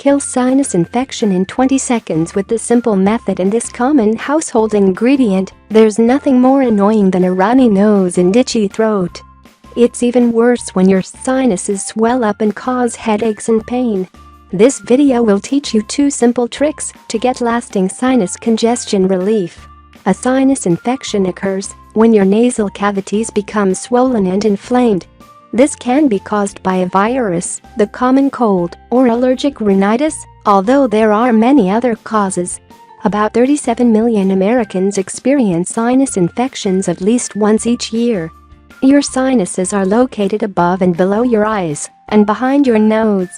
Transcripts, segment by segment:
Kill sinus infection in 20 seconds with this simple method and this common household ingredient. There's nothing more annoying than a runny nose and itchy throat. It's even worse when your sinuses swell up and cause headaches and pain. This video will teach you 2 simple tricks to get lasting sinus congestion relief. A sinus infection occurs when your nasal cavities become swollen and inflamed. This can be caused by a virus, the common cold, or allergic rhinitis, although there are many other causes. About 37 million Americans experience sinus infections at least once each year. Your sinuses are located above and below your eyes and behind your nose.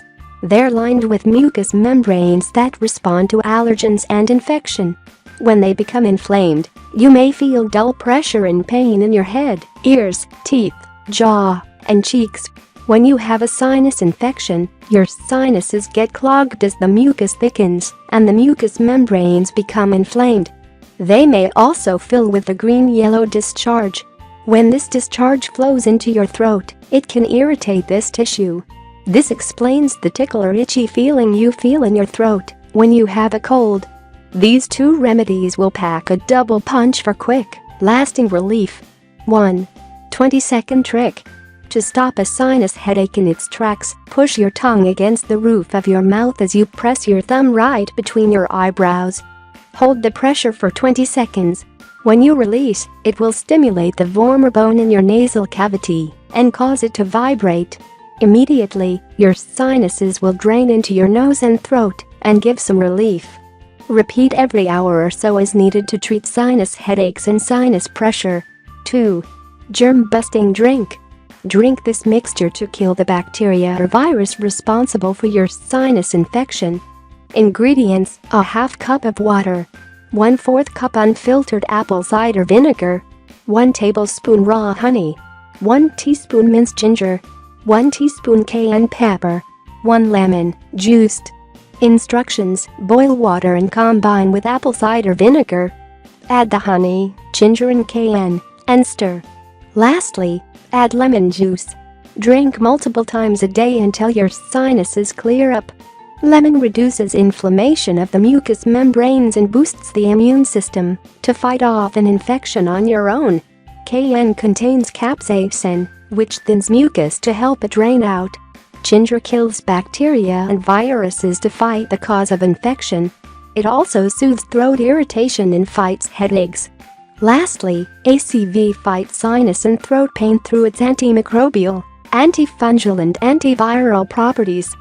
They're lined with mucous membranes that respond to allergens and infection. When they become inflamed, you may feel dull pressure and pain in your head, ears, teeth, jaw, and cheeks. When you have a sinus infection, your sinuses get clogged as the mucus thickens and the mucous membranes become inflamed. They may also fill with a green-yellow discharge. When this discharge flows into your throat, it can irritate this tissue. This explains the tickle or itchy feeling you feel in your throat when you have a cold. These 2 remedies will pack a double punch for quick, lasting relief. 1. 20-second trick. To stop a sinus headache in its tracks, push your tongue against the roof of your mouth as you press your thumb right between your eyebrows. Hold the pressure for 20 seconds. When you release, it will stimulate the vomer bone in your nasal cavity and cause it to vibrate. Immediately, your sinuses will drain into your nose and throat and give some relief. Repeat every hour or so as needed to treat sinus headaches and sinus pressure. 2. Germ-busting drink. Drink this mixture to kill the bacteria or virus responsible for your sinus infection. Ingredients: a half cup of water, 1/4 cup unfiltered apple cider vinegar, 1 tablespoon raw honey, 1 teaspoon minced ginger, 1 teaspoon cayenne pepper, 1 lemon, juiced. Instructions: boil water and combine with apple cider vinegar. Add the honey, ginger and cayenne, and stir. Lastly, add lemon juice. Drink multiple times a day until your sinuses clear up. Lemon reduces inflammation of the mucous membranes and boosts the immune system to fight off an infection on your own. Cayenne contains capsaicin, which thins mucus to help it drain out. Ginger kills bacteria and viruses to fight the cause of infection. It also soothes throat irritation and fights headaches. Lastly, ACV fights sinus and throat pain through its antimicrobial, antifungal and antiviral properties.